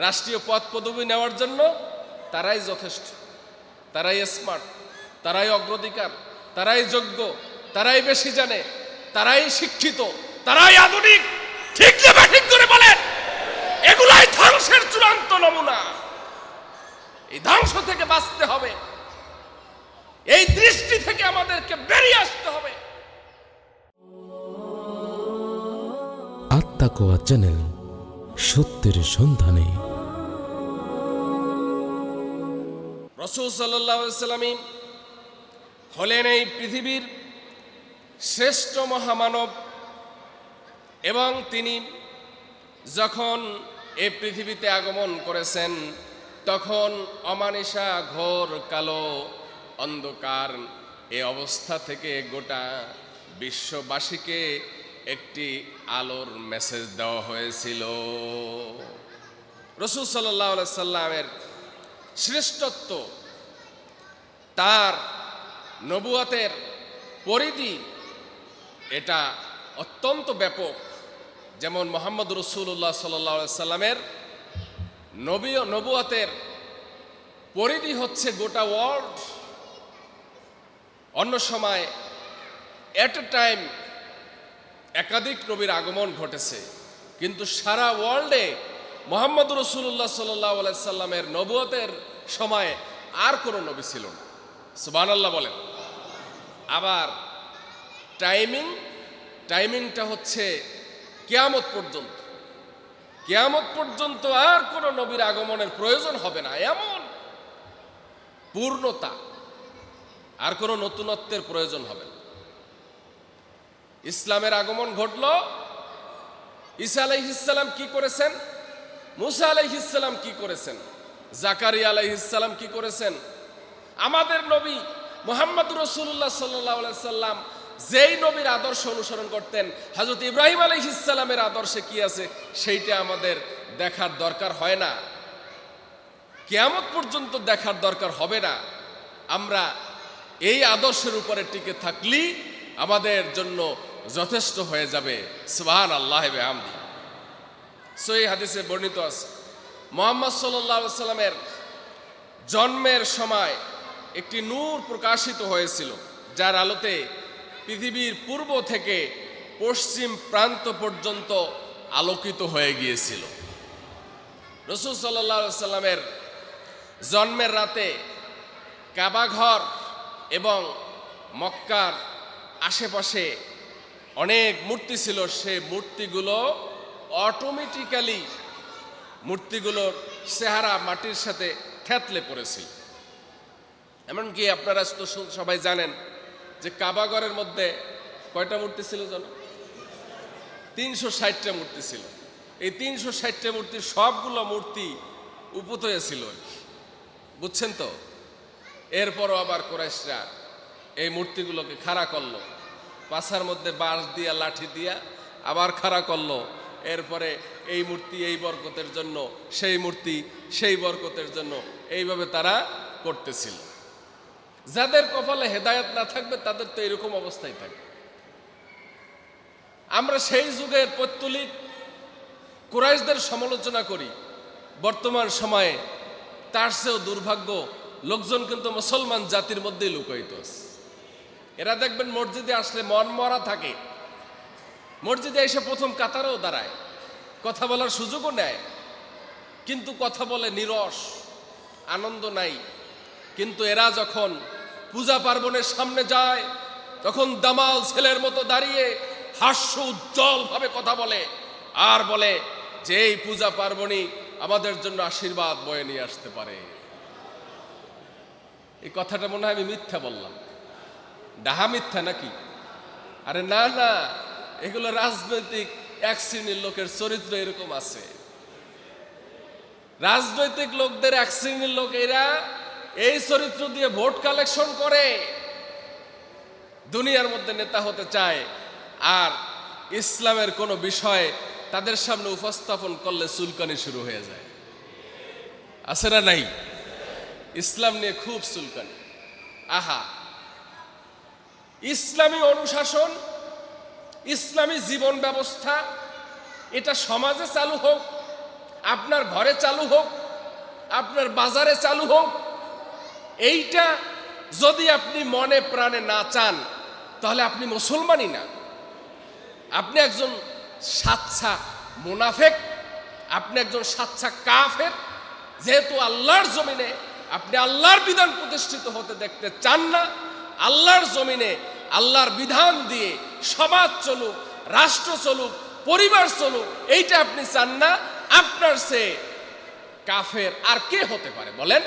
রাষ্ট্রীয় পদ পদবি নেওয়ার জন্য তারাই যথেষ্ট, তারাই স্মার্ট, তারাই অগ্রাধিকার, তারাই যোগ্য, তারাই বেশি জানে, তারাই শিক্ষিত, তারাই আধুনিক। ঠিক যে ঠিক করে বলেন, এগুলাই ধ্বংসের চূড়ান্ত নমুনা। এই ধ্বংস থেকে বাঁচতে হবে, এই দৃষ্টি থেকে আমাদেরকে বেরিয়ে আসতে হবে। আত্মাকোয়া চ্যানেল, সত্যের সন্ধানে। রাসূল সাল্লাল্লাহু আলাইহি ওয়াসাল্লাম হলেন এই পৃথিবীর শ্রেষ্ঠ মহামানব, এবং তিনি যখন এই পৃথিবীতে আগমন করেছেন তখন অমানিসা ঘোর কালো অন্ধকার এই অবস্থা থেকে গোটা বিশ্ববাসীকে একটি আলোর মেসেজ দেওয়া হয়েছিল। রাসূল সাল্লাল্লাহু আলাইহি সাল্লামের শ্রেষ্ঠত্ব, তার নবুয়তের পরিধি এটা অত্যন্ত ব্যাপক। যেমন মুহাম্মদ রাসূলুল্লাহ সাল্লাল্লাহু আলাইহি সাল্লামের নবুয়তের পরিধি হচ্ছে গোটা ওয়ার্ল্ড। অন্য সময় এট এ টাইম একাধিক নবীর আগমন ঘটেছে, কিন্তু সারা ওয়ার্ল্ডে মুহাম্মদ রাসূলুল্লাহ সাল্লাল্লাহু আলাইহি সাল্লামের নবুয়তের সময় আর কোনো নবী ছিল না। সুবহানাল্লাহ বলেন। আবার টাইমিংটা হচ্ছে কিয়ামত পর্যন্ত। কিয়ামত পর্যন্ত আর কোনো নবীর আগমনের প্রয়োজন হবে না, এমন পূর্ণতা, আর কোনো নতুনত্বের প্রয়োজন হবে না। ইসলামের আগমন ঘটল। ঈসা আলাইহিস সালাম কি করেছেন, মুসা আলাইহিস সালাম কি করেছেন, জাকারিয়া আলাইহিস সালাম কি করেছেন, আমাদের নবী মুহাম্মদ রাসূলুল্লাহ সাল্লাল্লাহু আলাইহি সাল্লাম যেই নবীর আদর্শ অনুসরণ করতেন, হযরত ইব্রাহিম আলাইহিস সালামের আদর্শে কি আছে সেইটা আমাদের দেখার দরকার হয় না, কিয়ামত পর্যন্ত দেখার দরকার হবে না। আমরা এই আদর্শের উপরে টিকে থাকলেই আমাদের জন্য যথেষ্ট হয়ে যাবে। সুবহানাল্লাহ ওয়া বিহামদি। সহিহ হাদিসে বর্ণিত আছে, মুহাম্মদ সাল্লাল্লাহু আলাইহি সাল্লামের জন্মের সময় একটি নূর প্রকাশিত হয়েছিল, যার আলোতে পৃথিবীর পূর্ব থেকে পশ্চিম প্রান্ত পর্যন্ত আলোকিত হয়ে গিয়েছিল। রাসূল সাল্লাল্লাহু আলাইহি সাল্লামের জন্মের রাতে কাবা ঘর এবং মক্কার আশেপাশে অনেক মূর্তি ছিল। সেই মূর্তিগুলো অটোমেটিক্যালি মূর্তিগুলোর চেহারা মাটির সাথে থেতলে পড়েছিল। এমনকি আপনারা তো সবাই জানেন যে কাবা ঘরের মধ্যে কয়টা মূর্তি ছিল জানো? 360টা মূর্তি ছিল। এই 360টা মূর্তির সবগুলো মূর্তি উপতয়ে ছিল, বুঝছেন তো? এরপরও আবার কুরাইশরা এই মূর্তিগুলোকে খাড়া করলো, পাছার মধ্যে বাঁশ দিয়া লাঠি দিয়া আবার খাড়া করলো। এরপরে এই মূর্তি এই বরকতের জন্য, সেই মূর্তি সেই বরকতের জন্য, এইভাবে তারা করতেছিল। যাদের কপালে হেদায়েত না থাকবে তাদের তো এরকম অবস্থায় থাকবে। আমরা সেই যুগের পৌত্তলিক কুরাইশদের সমালোচনা করি, বর্তমান সময়ে তার চেয়েও দুর্ভাগ্য লোকজন কিন্তু মুসলমান জাতির মধ্যেই লুকায়িত আছে। এরা দেখবেন মসজিদে আসলে মন মরা থাকে, মসজিদে এসে প্রথম কাতারেও দাঁড়ায়, কথা বলার সুযোগও নেয়, কিন্তু কথা বলে নিরস, আনন্দ নাই। কিন্তু এরা যখন পূজা পার্বণের সামনে যায় তখন দামাল ছেলের মতো দাঁড়িয়ে হাস্য উজ্জ্বল ভাবে কথা বলে, আর বলে যে এই পূজা পার্বণই আমাদের জন্য আশীর্বাদ বয়ে নিয়ে আসতে পারে। এই কথাটা মনে হয় আমি মিথ্যা বললাম, ডাহা মিথ্যা নাকি? আরে না না, এগুলো রাজনৈতিক এক শ্রেণীর লোকের চরিত্র এরকম আছে। রাজনৈতিক লোকদের এক শ্রেণীর লোক এরা এই চরিত্র দিয়ে ভোট কালেকশন করে, দুনিয়ার মধ্যে নেতা হতে চায়, আর ইসলামের কোনো বিষয় তাদের সামনে উপস্থাপন করলে চুলকানি শুরু হয়ে যায়। আছে না নাই? ইসলাম নিয়ে খুব চুলকানি। আহা, ইসলামী অনুশাসন, ইসলামী জীবন ব্যবস্থা এটা সমাজে চালু হোক, আপনার ঘরে চালু হোক, আপনার বাজারে চালু হোক, এইটা যদি আপনি মনে প্রাণে না চান তাহলে আপনি মুসলমানই না, আপনি একজন সাচ্চা মুনাফেক, আপনি একজন সাচ্চা কাফের। যেহেতু আল্লাহর জমিনে আপনি আল্লাহর বিধান প্রতিষ্ঠিত হতে দেখতে চান না, আল্লাহর জমিনে আল্লাহর বিধান দিয়ে সমাজ চলুক, রাষ্ট্র চলুক, পরিবার চলুক, এইটা আপনি চান না, আপনার সে কাফের আর কে হতে পারে বলেন?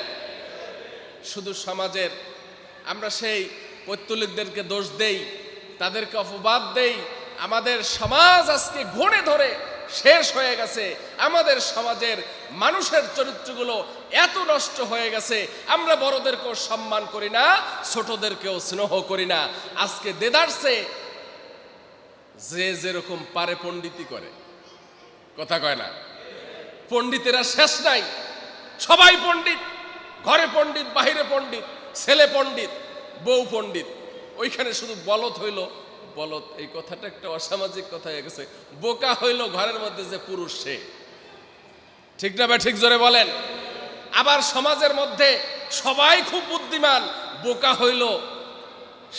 শুধু সমাজের আমরা সেই পৈত্তলিকদেরকে দোষ দেই, তাদেরকে অপবাদ দেই। আমাদের সমাজ আজকে ঘুরে ধরে শেষ হয়ে গেছে। আমাদের সমাজের মানুষের চরিত্রগুলো এত নষ্ট হয়ে গেছে, আমরা বড়দেরকেও সম্মান করি না, ছোটদেরকেও স্নেহ করি না। আজকে দেদারসে যে যেরকম পারে পণ্ডিতি করে, কথা কয় না? পণ্ডিতেরা শেষ নাই, সবাই পণ্ডিত, ঘরে পণ্ডিত, বাহিরে পণ্ডিত, ছেলে পণ্ডিত, বউ পণ্ডিত। ওইখানে শুধু বলদ হইল, বলদ এই কথাটা একটা অসামাজিক কথা হয়ে গেছে। বোকা হইল ঘরের মধ্যে যে পুরুষ সে, ঠিক না? ঠিক জোরে বলেন। আবার সমাজের মধ্যে সবাই খুব বুদ্ধিমান, বোকা হইল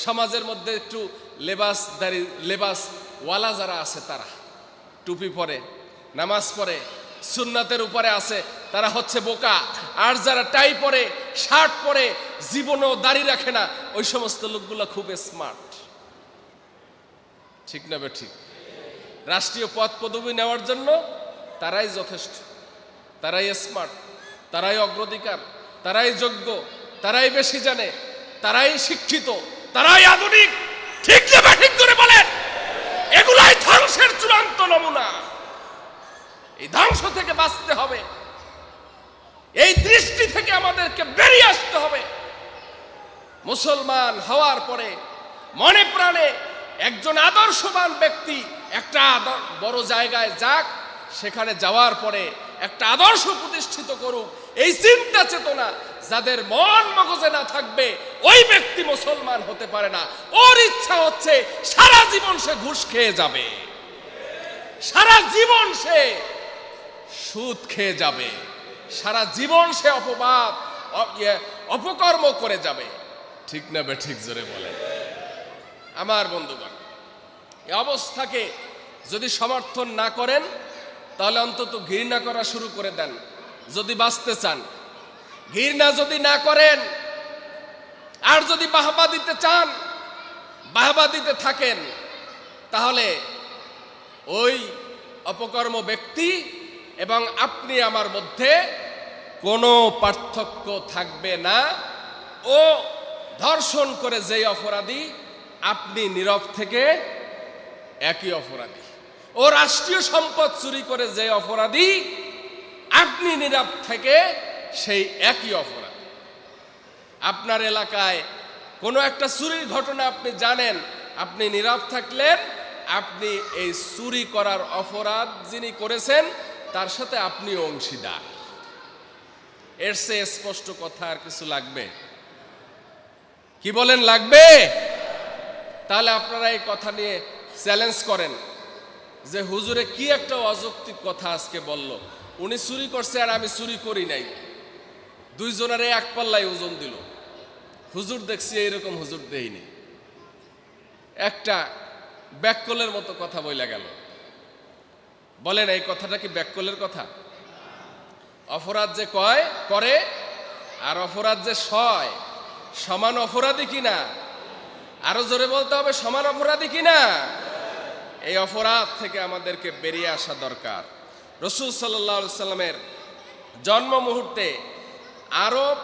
সমাজের মধ্যে একটু লেবাসদারি, লেবাসওয়ালা যারা আছে তারা, টুপি পরে, নামাজ পড়ে, সুন্নাতের উপরে আছে, তারা হচ্ছে বোকা। আর যারা টাই পরে, শার্ট পরে, জীবনেও দাড়ি রাখে না, ওই সমস্ত লোকগুলো খুব স্মার্ট, ঠিক না? ঠিক। রাষ্ট্রীয় পদ পদবি নেওয়ার জন্য তারাই যথেষ্ট, তারাই স্মার্ট, তারাই অগ্রাধিকার, তারাই যোগ্য, তারাই বেশি জানে, তারাই শিক্ষিত, তারাই আধুনিক, ঠিক না? ঠিক করে বলেন। এগুলাই ধ্বংসের চূড়ান্ত নমুনা। এই ধ্বংস থেকে বাঁচতে হবে, এই দৃষ্টি থেকে আমাদেরকে বেরিয়ে আসতে হবে। মুসলমান হওয়ার পরে মনে প্রাণে একজন আদর্শবান ব্যক্তি একটা বড় জায়গায় যাক, সেখানে যাওয়ার পরে একটা আদর্শ প্রতিষ্ঠিত করুক, এই চিন্তা চেতনা যাদের মন মগজে না থাকবে, ওই ব্যক্তি মুসলমান হতে পারে না। ওর ইচ্ছা হচ্ছে সারা জীবন সে ঘুষ খেয়ে যাবে, সারা জীবন সে সুদ খেয়ে যাবে, সারা জীবন সে অপকর্ম করে যাবে, ঠিক না? ঠিক জোরে বলেন। আমার বন্ধুগণ, এই অবস্থাকে যদি সমর্থন না করেন তাহলে অন্তত ঘৃণা করা শুরু করে দেন যদি বাঁচতে চান। ঘৃণা যদি না করেন আর যদি বাহবা দিতে চান, বাহবা দিতে থাকেন, তাহলে ওই অপকর্ম ব্যক্তি এবং আপনি আমার মধ্যে কোনো পার্থক্য থাকবে না। ও ধর্ষণ করে যেই অপরাধী, আপনি নীরব থেকে একই অপরাধী। ও রাষ্ট্রীয় সম্পদ চুরি করে যে অপরাধী, আপনি নীরব থেকে সেই একই অপরাধী। আপনার এলাকায় কোনো একটা চুরির ঘটনা আপনি জানেন, আপনি নীরব থাকলেন, আপনি এই চুরি করার অপরাধ যিনি করেছেন তার সাথে আপনি অংশীদার। এর চেয়ে স্পষ্ট কথা আর কিছু লাগবে? কি বলেন, লাগবে? তাহলে আপনারা এই কথা নিয়ে চ্যালেঞ্জ করেন যে হুজুরে কি একটা অযৌক্তিক কথা আজকে বলল, উনি চুরি করছে আর আমি চুরি করি নাই, দুইজনের এক পাল্লায় ওজন দিল। হুজুর দেখছি এইরকম হুজুর দেইনি। একটা ব্যাককলের মতো কথা বইলা গেল। বলেন এই কথাটা কি ব্যাককলের কথা? অপরাধ যে কয় করে আর অপরাধ যে সয়, সমান অপরাধী কিনা? আরো জোরে বলতে হবে, সমান অপরাধী কিনা? এই অপরাধ থেকে আমাদেরকে বেরিয়ে আসা দরকার। রাসূল সাল্লাল্লাহু আলাইহি সাল্লামের জন্ম মুহূর্তে আরব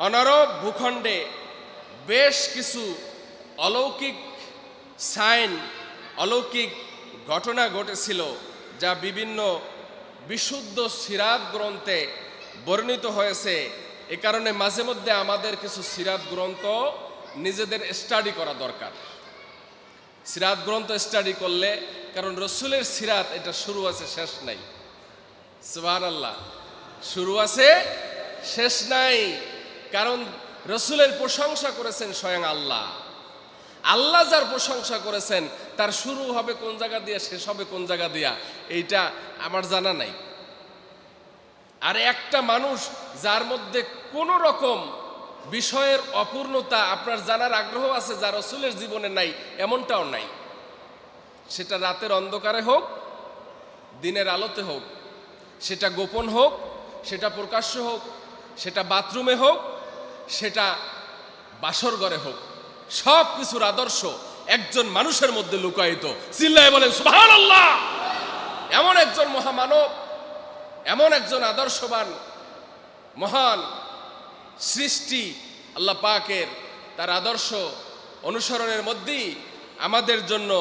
অনারব ভূখণ্ডে বেশ কিছু অলৌকিক সাইন, অলৌকিক ঘটনা ঘটেছিল, যা বিভিন্ন বিশুদ্ধ সিরাত গ্রন্থে বর্ণিত হয়েছে। এ কারণে মাঝে মধ্যে আমাদের কিছু সিরাত গ্রন্থ নিজেদের স্টাডি করা দরকার। সিরাত গ্রন্থ স্টাডি করলে, কারণ রসুলের সিরাত এটা শুরু আছে শেষ নাই। সুবহানাল্লাহ, শুরু আছে শেষ নাই। কারণ রসুলের প্রশংসা করেছেন স্বয়ং আল্লাহ। আল্লাহ যার প্রশংসা করেছেন তার শুরু হবে কোন জায়গা দিয়া, শেষ হবে কোন জায়গা দিয়া, এইটা আমার জানা নাই। আর একটা মানুষ যার মধ্যে কোনো রকম বিষয়ের অপূর্ণতা আপনার জানার আগ্রহ আছে, যা রাসূলের জীবনে নাই, এমনটাও নাই। সেটা রাতের অন্ধকারে হোক, দিনের আলোতে হোক, সেটা গোপন হোক, সেটা প্রকাশ্য হোক, সেটা বাথরুমে হোক, সেটা বাসর ঘরে হোক, সব কিছুর আদর্শ একজন মানুষের মধ্যে লুকায়িত। চিল্লায় বলেন সুবহানাল্লাহ। এমন একজন মহামানব, এমন একজন আদর্শবান মহান সৃষ্টি আল্লাহ পাকের, তার আদর্শ অনুসরণের মধ্যেই আমাদের জন্য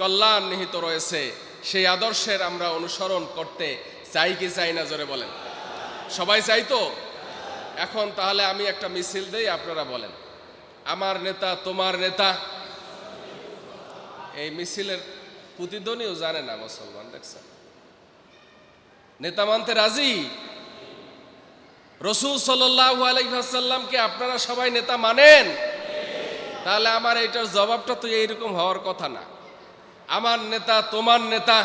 কল্যাণ নিহিত রয়েছে। সেই আদর্শের আমরা অনুসরণ করতে চাই কি চাই না, জোরে বলেন। সবাই চাই তো? এখন তাহলে আমি একটা মিছিল দেই, আপনারা বলেন আমার নেতা তোমার নেতা। এই মিছিলের প্রতিধ্বনিও জানে না মুসলমান, দেখছেন? নেতা মানতে রাজি? রাসূল সাল্লাল্লাহু আলাইহি ওয়াসাল্লামকে আপনারা সবাই নেতা মানেন? তাহলে আমার এইটার জবাবটা তো এইরকম হওয়ার কথা না, আমার নেতা তোমার নেতা।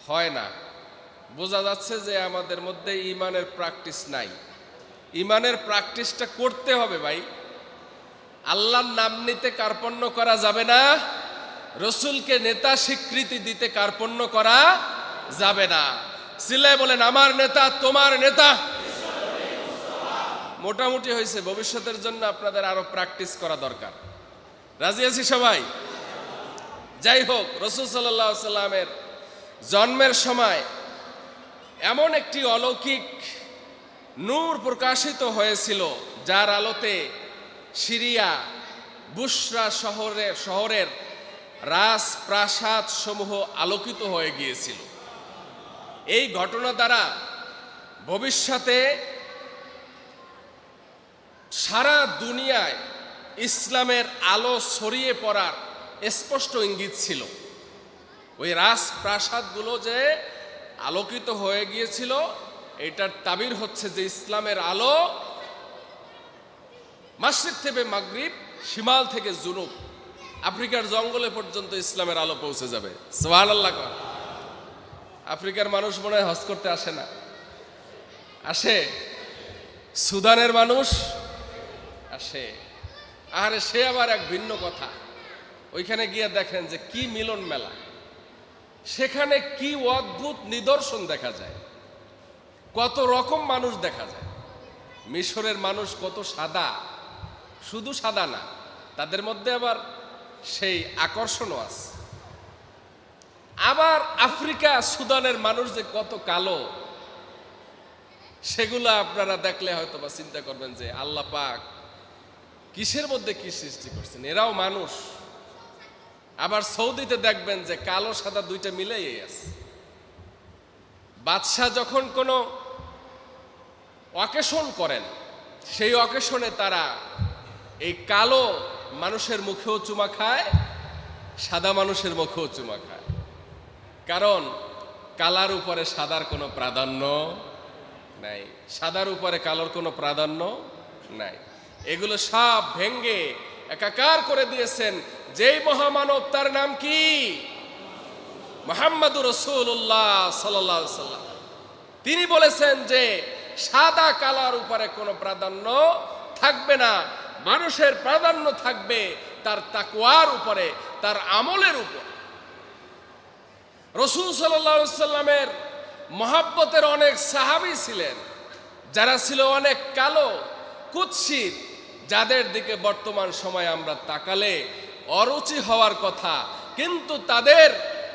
হয় না। বোঝা যাচ্ছে যে আমাদের মধ্যে ঈমানের প্র্যাকটিস নাই। ঈমানের প্র্যাকটিসটা করতে হবে ভাই। আল্লাহর নাম নিতে কার্পণ্য করা যাবে না, রাসূলকে নেতা স্বীকৃতি দিতে কার্পণ্য করা যাবে না। সিলাই বলেন আমার নেতা তোমার নেতা। মোটামুটি হয়েছে, ভবিষ্যতের জন্য আপনাদের আরো প্র্যাকটিস করা দরকার। রাজি আছি সবাই? যাই হোক, রাসূল সাল্লাল্লাহু আলাইহি সাল্লামের জন্মের সময় এমন একটি অলৌকিক নূর প্রকাশিত হয়েছিল, যার আলোতে সিরিয়া বুশরা শহরের রাজপ্রাসাদ সমূহ আলোকিত হয়ে গিয়েছিল। এই ঘটনা দ্বারা ভবিষ্যতে সারা দুনিয়ায় ইসলামের আলো ছড়িয়ে পড়ার স্পষ্ট ইঙ্গিত ছিল। ওই রাজপ্রাসাদগুলো যে আলোকিত হয়ে গিয়েছিল, এটার তাবির হচ্ছে যে ইসলামের আলো মাশরিক থেকে মাগরিব, শিমাল থেকে জুনুব, আফ্রিকার জঙ্গলে পর্যন্ত ইসলামের আলো পৌঁছে যাবে। সুবহানাল্লাহ। আফ্রিকার মানুষ মনে হয় হজ করতে আসে না? আসে? সুদানের মানুষ আসে। আরে সে আবার এক ভিন্ন কথা। ওইখানে গিয়ে দেখেন যে কি মিলন মেলা, সেখানে কি অদ্ভুত নিদর্শন দেখা যায়, কত রকম মানুষ দেখা যায়। মিশরের মানুষ কত সাদা, শুধু সাদা না, তাদের মধ্যে আবার সেই আকর্ষণও আছে। আবার আফ্রিকা সুদানের মানুষ যে কত কালো, সেগুলো আপনারা দেখলে হয়তো বা চিন্তা করবেন যে আল্লাহ পাক কিসের মধ্যে কি সৃষ্টি করছেন, এরাও মানুষ। আবার সৌদিতে দেখবেন যে কালো সাদা দুইটা মিলেই আছে। বাদশাহ যখন কোনো অকেশন করেন, সেই অকেশনে তারা এই কালো মানুষের মুখেও চুমা খায়, সাদা মানুষের মুখেও চুমা খায়। কারণ কালার উপরে সাদার কোনো প্রাধান্য নাই, সাদার উপরে কালোর কোনো প্রাধান্য নাই। এগুলো সব ভেঙ্গে একাকার করে দিয়েছেন যেই মহামানব, তার নাম কি? মুহাম্মদুর রাসূলুল্লাহ সাল্লাল্লাহু আলাইহি সাল্লাম। তিনি বলেছেন যে সাদা কালার উপরে কোনো প্রাধান্য থাকবে না, মানুষের প্রাধান্য থাকবে তার তাকওয়ার উপরে, তার আমলের উপর। রাসূল সাল্লাল্লাহু আলাইহি সাল্লামের মহব্বতের অনেক সাহাবী ছিলেন, যারা ছিল অনেক কালো কুৎসিত, যাদের দিকে বর্তমান সময়ে আমরা তাকালে অরুচি হওয়ার কথা, কিন্তু তাদের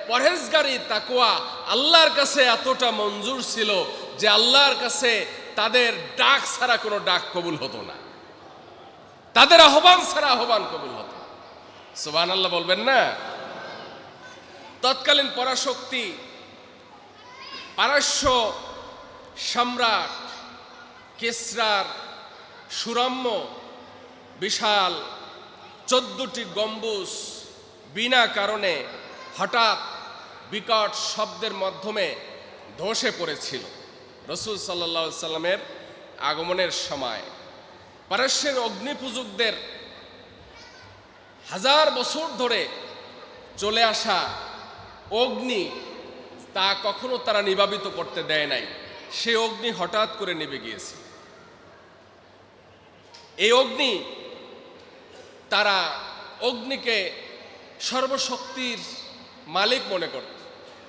পরহেজগারি তাকওয়া আল্লাহর কাছে এতটা মঞ্জুর ছিল যে আল্লাহর কাছে তাদের ডাক ছাড়া কোনো ডাক কবুল হতো না, তাদের আহ্বান ছাড়া আহ্বান কবুল হতো। সুবহানাল্লাহ বলবেন না? তৎকালীন পরাশক্তি পারস্য সম্রাট কিসরার সুরম্য বিশাল 14টি গম্বুজ বিনা কারণে হঠাৎ বিকট শব্দের মাধ্যমে ধসে পড়েছিল। রাসূল সাল্লাল্লাহু আলাইহি সাল্লামের আগমনের সময় পারস্যের অগ্নিপূজকদের হাজার বছর ধরে চলে আসা অগ্নি তা কখনো তারা নিবাবিত করতে দেয় নাই। সে অগ্নি হঠাৎ করে নিভে গিয়েছে। এই অগ্নি, তারা অগ্নিকে সর্বশক্তির মালিক মনে করত।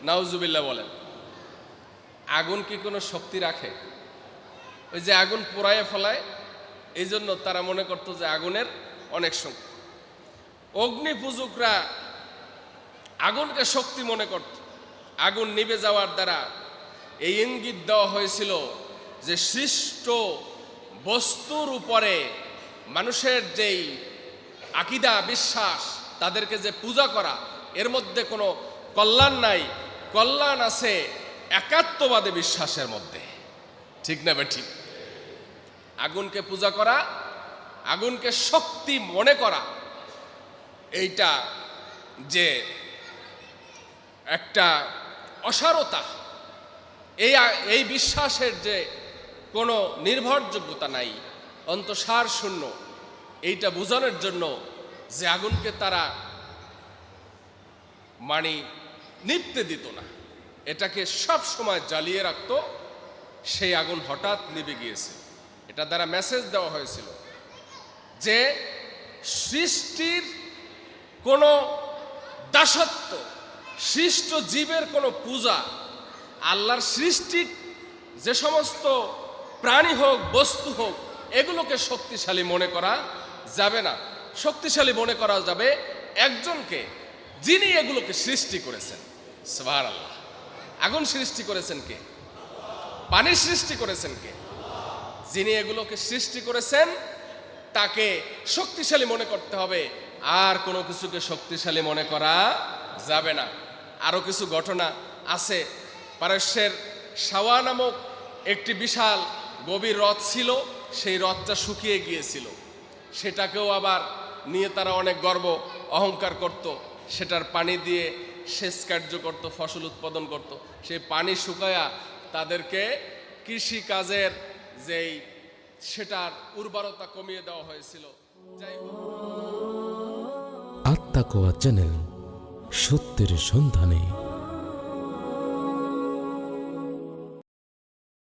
নাউজুবিল্লাহ বলেন। আগুন কি কোনো শক্তি রাখে? ওই যে আগুন পোড়ায় ফেলায়, এই জন্য তারা মনে করত যে আগুনের অনেক শক্তি। অগ্নি পূজকরা আগুনকে শক্তি মনে করত। আগুন নিভে যাওয়ার দ্বারা এই ইঙ্গিত দেওয়া হয়েছিল যে সৃষ্ট বস্তুর উপরে মানুষের যেই আকীদা, বিশ্বাস, তাদেরকে যে পূজা করা, এর মধ্যে কোনো কল্যাণ নাই। কল্যাণ আছে একাত্মবাদে বিশ্বাসের মধ্যে। ঠিক না ঠিক? আগুনকে পূজা করা, আগুনকে শক্তি মনে করা, এইটা যে একটা অসারতা, এই বিশ্বাসের যে কোনো নির্ভরযোগ্যতা নাই, অন্তঃসার শূন্য, এইটা বোঝানোর জন্য যে আগুনকে তারা নিভতে দিত না, এটাকে সব সময় জ্বালিয়ে রাখত। সেই আগুন হঠাৎ নিভে গিয়েছে। এটা দ্বারা মেসেজ দেওয়া হয়েছিল যে সৃষ্টির কোনো দাসত্ব, সৃষ্ট জীবের কোনো পূজা, আল্লাহর সৃষ্টি যে সমস্ত প্রাণী হোক, বস্তু হোক, এগুলোকে শক্তিশালী মনে করা যাবে না। শক্তিশালী মনে করা যাবে একজনকে, যিনি এগুলোকে সৃষ্টি করেছেন। সুবহানাল্লাহ। আগুন সৃষ্টি করেছেন কে? পানি সৃষ্টি করেছেন কে? যিনি এগুলোকে সৃষ্টি করেছেন তাকে শক্তিশালী মনে করতে হবে, আর কোনো কিছুকে শক্তিশালী মনে করা যাবে না। আরো কিছু ঘটনা আছে। পারস্যের সাওয়া নামক একটি বিশাল গভীর হ্রদ ছিল। সেই হ্রদটা শুকিয়ে গিয়েছিল। সেটাকেও আবার নিয়ে তারা অনেক গর্ব, অহংকার করত। সেটার পানি দিয়ে সেচ কার্য করত, ফসল উৎপাদন করত। সেই পানি শুকায়া তাদেরকে কৃষি কাজের যেই সেটার উর্বরতা কমিয়ে দেওয়া হয়েছিল। যাই হোক, আত্মাকোয়া চ্যানেল, সত্যের সন্ধানে।